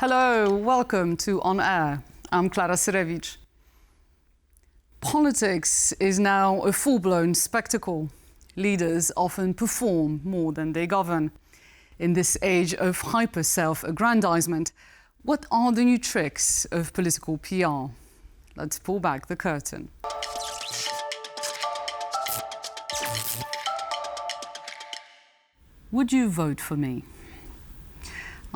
Hello, welcome to On Air. I'm Klara Syrewicz. Politics is now a full-blown spectacle. Leaders often perform more than they govern. In this age of hyper-self-aggrandizement, what are the new tricks of political PR? Let's pull back the curtain. Would you vote for me?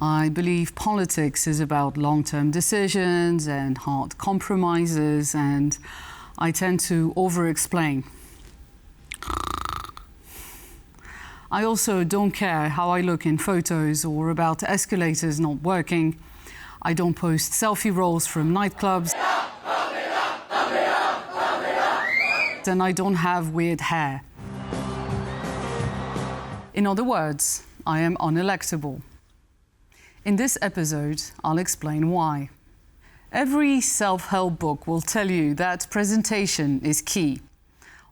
I believe politics is about long-term decisions and hard compromises, and I tend to over-explain. I also don't care how I look in photos or about escalators not working. I don't post selfie rolls from nightclubs. And I don't have weird hair. In other words, I am unelectable. In this episode, I'll explain why. Every self-help book will tell you that presentation is key.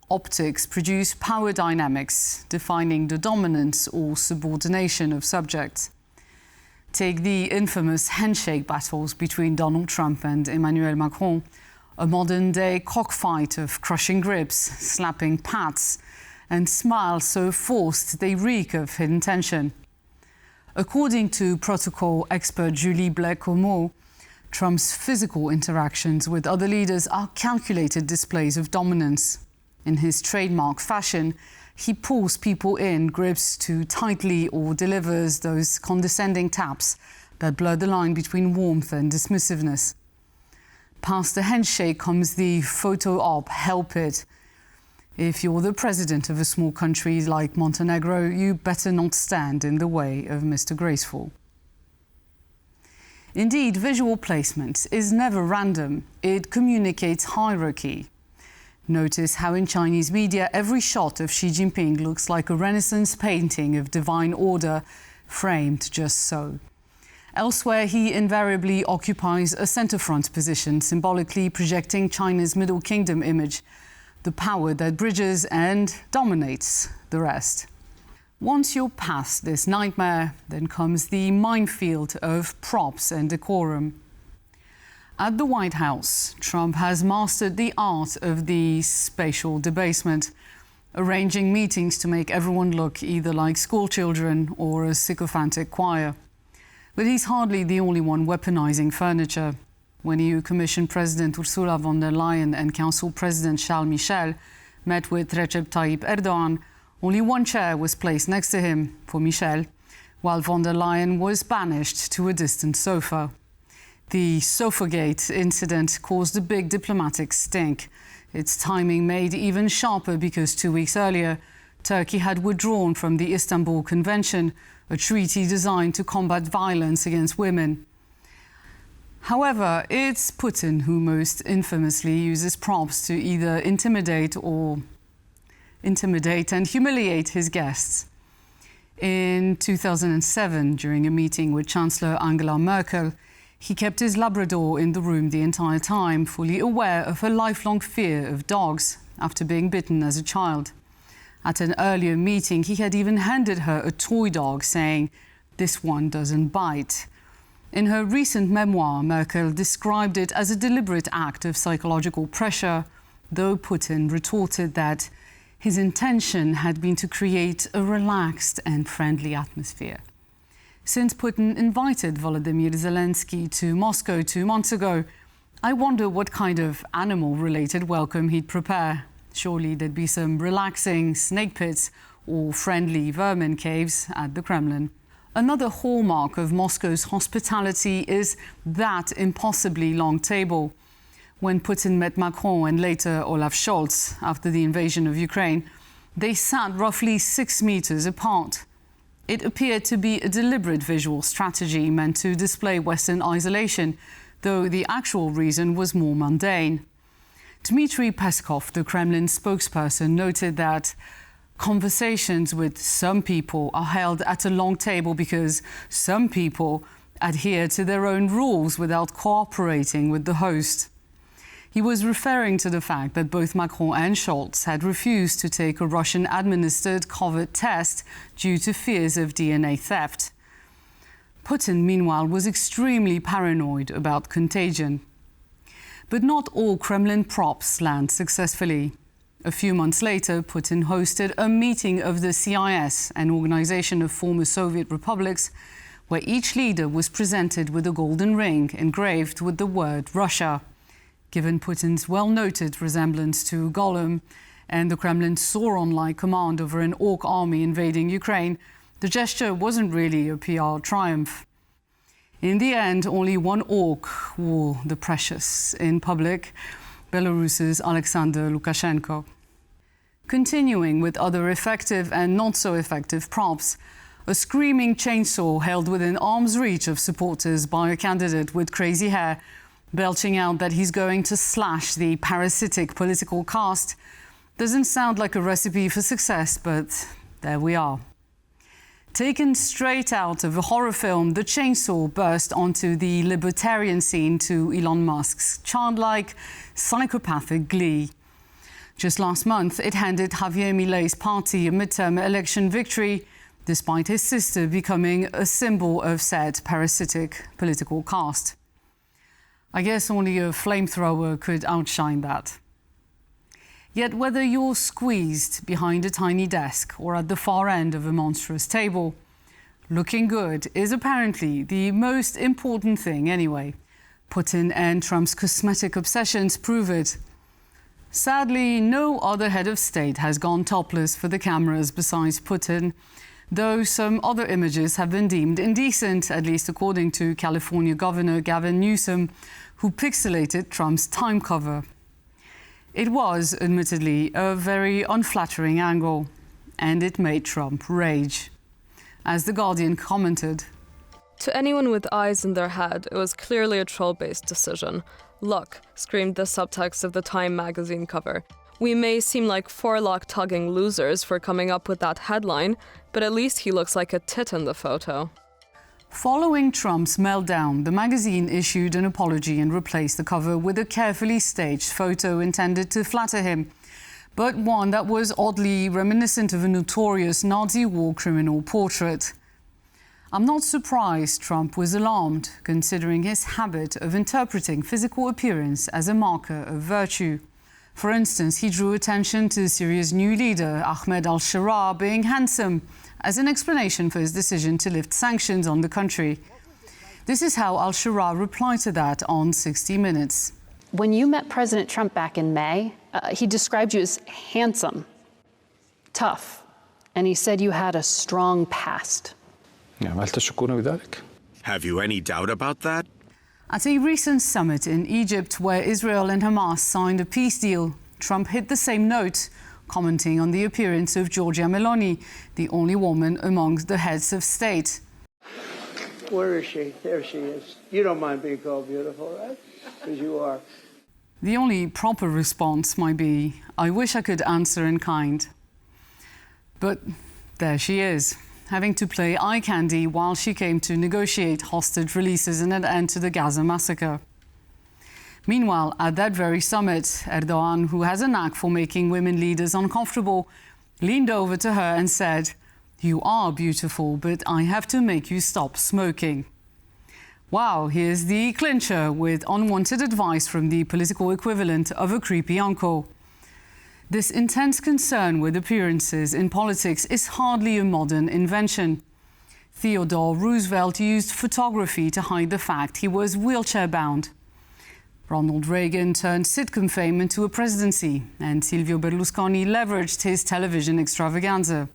Optics produce power dynamics, defining the dominance or subordination of subjects. Take the infamous handshake battles between Donald Trump and Emmanuel Macron, a modern-day cockfight of crushing grips, slapping pats, and smiles so forced they reek of hidden tension. According to protocol expert Julie Blais-Comeau, Trump's physical interactions with other leaders are calculated displays of dominance. In his trademark fashion, he pulls people in, grips too tightly, or delivers those condescending taps that blur the line between warmth and dismissiveness. Past the handshake comes the photo op, help it. If you're the president of a small country like Montenegro, you better not stand in the way of Mr. Graceful. Indeed, visual placement is never random. It communicates hierarchy. Notice how in Chinese media every shot of Xi Jinping looks like a Renaissance painting of divine order, framed just so. Elsewhere, he invariably occupies a centre-front position, symbolically projecting China's Middle Kingdom image, the power that bridges and dominates the rest. Once you're past this nightmare, then comes the minefield of props and decorum. At the White House, Trump has mastered the art of the spatial debasement, arranging meetings to make everyone look either like schoolchildren or a sycophantic choir. But he's hardly the only one weaponizing furniture. When EU Commission President Ursula von der Leyen and Council President Charles Michel met with Recep Tayyip Erdogan, only one chair was placed next to him for Michel, while von der Leyen was banished to a distant sofa. The Sofagate incident caused a big diplomatic stink. Its timing made even sharper because 2 weeks earlier, Turkey had withdrawn from the Istanbul Convention, a treaty designed to combat violence against women. However, it's Putin who most infamously uses props to either intimidate and humiliate his guests. In 2007, during a meeting with Chancellor Angela Merkel, he kept his Labrador in the room the entire time, fully aware of her lifelong fear of dogs after being bitten as a child. At an earlier meeting, he had even handed her a toy dog, saying, "This one doesn't bite." In her recent memoir, Merkel described it as a deliberate act of psychological pressure, though Putin retorted that his intention had been to create a relaxed and friendly atmosphere. Since Putin invited Volodymyr Zelensky to Moscow 2 months ago, I wonder what kind of animal-related welcome he'd prepare. Surely there'd be some relaxing snake pits or friendly vermin caves at the Kremlin. Another hallmark of Moscow's hospitality is that impossibly long table. When Putin met Macron and later Olaf Scholz after the invasion of Ukraine, they sat roughly 6 meters apart. It appeared to be a deliberate visual strategy meant to display Western isolation, though the actual reason was more mundane. Dmitry Peskov, the Kremlin spokesperson, noted that conversations with some people are held at a long table because some people adhere to their own rules without cooperating with the host. He was referring to the fact that both Macron and Scholz had refused to take a Russian-administered COVID test due to fears of DNA theft. Putin, meanwhile, was extremely paranoid about contagion. But not all Kremlin props land successfully. A few months later, Putin hosted a meeting of the CIS, an organization of former Soviet republics, where each leader was presented with a golden ring engraved with the word Russia. Given Putin's well-noted resemblance to Gollum and the Kremlin's Sauron-like command over an orc army invading Ukraine, the gesture wasn't really a PR triumph. In the end, only one orc wore the precious in public, Belarus's Alexander Lukashenko. Continuing with other effective and not so effective props, a screaming chainsaw held within arm's reach of supporters by a candidate with crazy hair, belching out that he's going to slash the parasitic political caste, doesn't sound like a recipe for success, but there we are. Taken straight out of a horror film, the chainsaw burst onto the libertarian scene to Elon Musk's childlike, psychopathic glee. Just last month, it handed Javier Milei's party a midterm election victory, despite his sister becoming a symbol of said parasitic political caste. I guess only a flamethrower could outshine that. Yet whether you're squeezed behind a tiny desk or at the far end of a monstrous table, looking good is apparently the most important thing anyway. Putin and Trump's cosmetic obsessions prove it. Sadly, no other head of state has gone topless for the cameras besides Putin, though some other images have been deemed indecent, at least according to California Governor Gavin Newsom, who pixelated Trump's time cover. It was, admittedly, a very unflattering angle, and it made Trump rage. As The Guardian commented, "To anyone with eyes in their head, it was clearly a troll-based decision. Look," screamed the subtext of the Time magazine cover. "We may seem like forelock-tugging losers for coming up with that headline, but at least he looks like a tit in the photo." Following Trump's meltdown, the magazine issued an apology and replaced the cover with a carefully staged photo intended to flatter him, but one that was oddly reminiscent of a notorious Nazi war criminal portrait. I'm not surprised Trump was alarmed, considering his habit of interpreting physical appearance as a marker of virtue. For instance, he drew attention to Syria's new leader, Ahmed al-Sharaa, being handsome, as an explanation for his decision to lift sanctions on the country. This is how al-Sharaa replied to that on 60 Minutes. When you met President Trump back in May, he described you as handsome, tough, and he said you had a strong past. Have you any doubt about that? At a recent summit in Egypt, where Israel and Hamas signed a peace deal, Trump hit the same note, commenting on the appearance of Giorgia Meloni, the only woman among the heads of state. Where is she? There she is. You don't mind being called beautiful, right? Because you are. The only proper response might be, I wish I could answer in kind. But there she is, having to play eye candy while she came to negotiate hostage releases and an end to the Gaza massacre. Meanwhile, at that very summit, Erdogan, who has a knack for making women leaders uncomfortable, leaned over to her and said, "You are beautiful, but I have to make you stop smoking." Wow, here's the clincher with unwanted advice from the political equivalent of a creepy uncle. This intense concern with appearances in politics is hardly a modern invention. Theodore Roosevelt used photography to hide the fact he was wheelchair-bound. Ronald Reagan turned sitcom fame into a presidency, and Silvio Berlusconi leveraged his television extravaganza.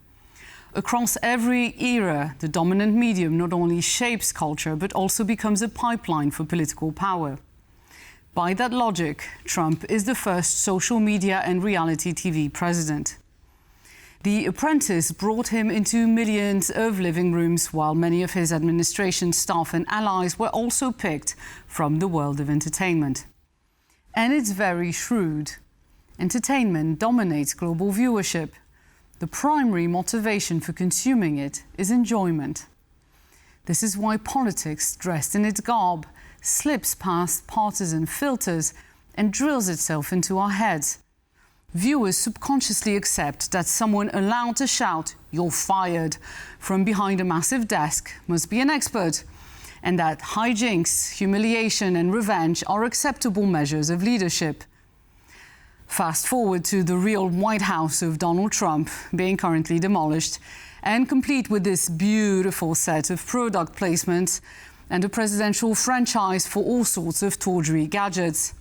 Across every era, the dominant medium not only shapes culture, but also becomes a pipeline for political power. By that logic, Trump is the first social media and reality TV president. The Apprentice brought him into millions of living rooms, while many of his administration staff and allies were also picked from the world of entertainment. And it's very shrewd. Entertainment dominates global viewership. The primary motivation for consuming it is enjoyment. This is why politics, dressed in its garb, slips past partisan filters and drills itself into our heads. Viewers subconsciously accept that someone allowed to shout, "You're fired," from behind a massive desk must be an expert, and that hijinks, humiliation and revenge are acceptable measures of leadership. Fast forward to the real White House of Donald Trump being currently demolished, and complete with this beautiful set of product placements and a presidential franchise for all sorts of tawdry gadgets.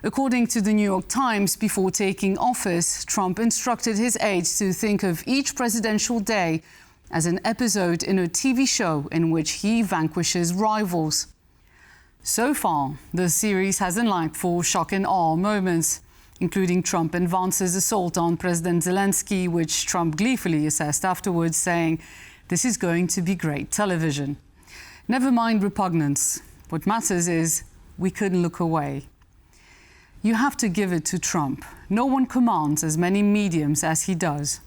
According to the New York Times, before taking office, Trump instructed his aides to think of each presidential day as an episode in a TV show in which he vanquishes rivals. So far, the series hasn't lacked for shock and awe moments, including Trump and Vance's assault on President Zelensky, which Trump gleefully assessed afterwards, saying, "This is going to be great television." Never mind repugnance. What matters is we couldn't look away. You have to give it to Trump. No one commands as many mediums as he does.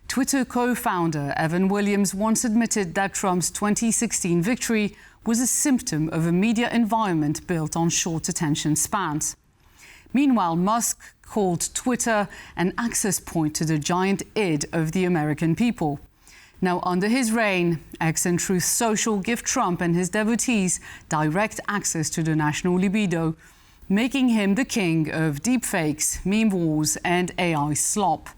Twitter co-founder Evan Williams once admitted that Trump's 2016 victory was a symptom of a media environment built on short attention spans. Meanwhile, Musk called Twitter an access point to the giant id of the American people. Now, under his reign, X and Truth Social give Trump and his devotees direct access to the national libido, making him the king of deepfakes, meme wars and AI slop.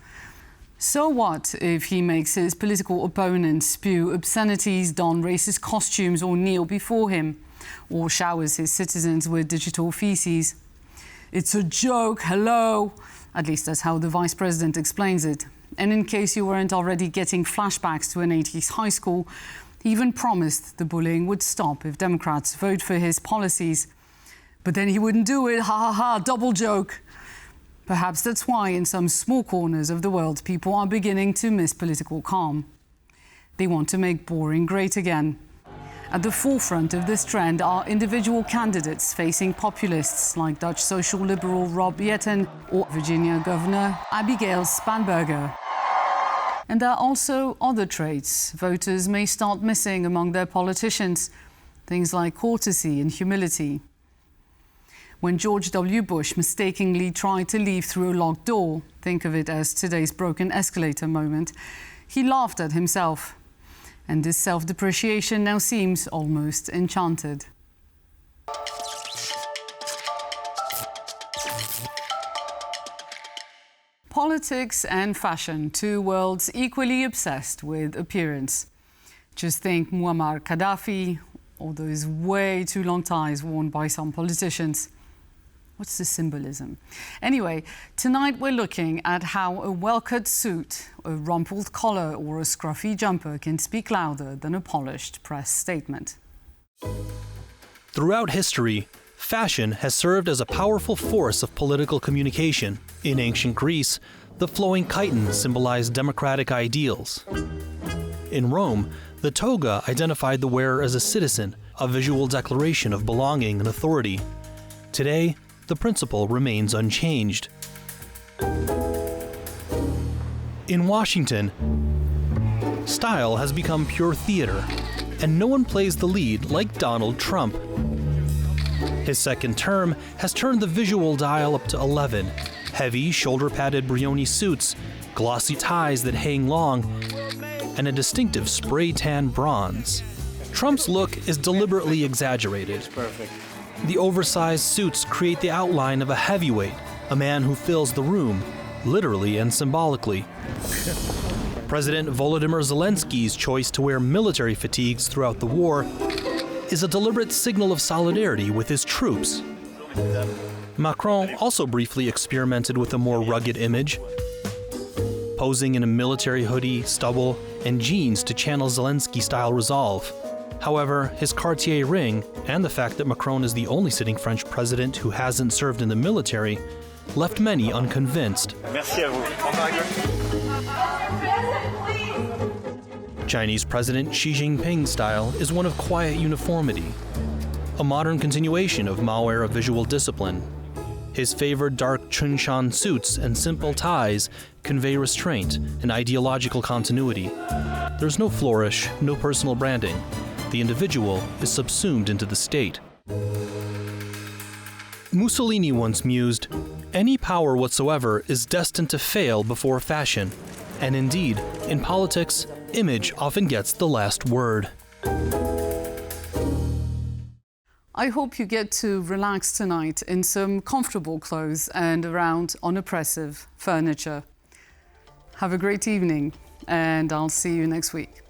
So what if he makes his political opponents spew obscenities, don racist costumes or kneel before him, or showers his citizens with digital feces? It's a joke, hello. At least that's how the vice president explains it. And in case you weren't already getting flashbacks to an 80s high school, he even promised the bullying would stop if Democrats vote for his policies. But then he wouldn't do it, ha ha ha, double joke. Perhaps that's why in some small corners of the world people are beginning to miss political calm. They want to make boring great again. At the forefront of this trend are individual candidates facing populists like Dutch social liberal Rob Jetten or Virginia Governor Abigail Spanberger. And there are also other traits voters may start missing among their politicians, things like courtesy and humility. When George W. Bush mistakenly tried to leave through a locked door, think of it as today's broken escalator moment, he laughed at himself. And this self-depreciation now seems almost enchanted. Politics and fashion, two worlds equally obsessed with appearance. Just think Muammar Gaddafi, or those way too long ties worn by some politicians. What's the symbolism? Anyway, tonight we're looking at how a well-cut suit, a rumpled collar or a scruffy jumper can speak louder than a polished press statement. Throughout history, fashion has served as a powerful force of political communication. In ancient Greece, the flowing chiton symbolized democratic ideals. In Rome, the toga identified the wearer as a citizen, a visual declaration of belonging and authority. Today, the principle remains unchanged. In Washington, style has become pure theater, and no one plays the lead like Donald Trump. His second term has turned the visual dial up to 11. Heavy, shoulder-padded Brioni suits, glossy ties that hang long, and a distinctive spray-tan bronze. Trump's look is deliberately exaggerated. The oversized suits create the outline of a heavyweight, a man who fills the room, literally and symbolically. President Volodymyr Zelensky's choice to wear military fatigues throughout the war is a deliberate signal of solidarity with his troops. Macron also briefly experimented with a more rugged image, posing in a military hoodie, stubble, and jeans to channel Zelensky-style resolve. However, his Cartier ring and the fact that Macron is the only sitting French president who hasn't served in the military left many unconvinced. Chinese President Xi Jinping's style is one of quiet uniformity, a modern continuation of Mao-era visual discipline. His favored dark Chunshan suits and simple ties convey restraint and ideological continuity. There's no flourish, no personal branding. The individual is subsumed into the state. Mussolini once mused, "Any power whatsoever is destined to fail before fashion." And indeed, in politics, image often gets the last word. I hope you get to relax tonight in some comfortable clothes and around unoppressive furniture. Have a great evening, and I'll see you next week.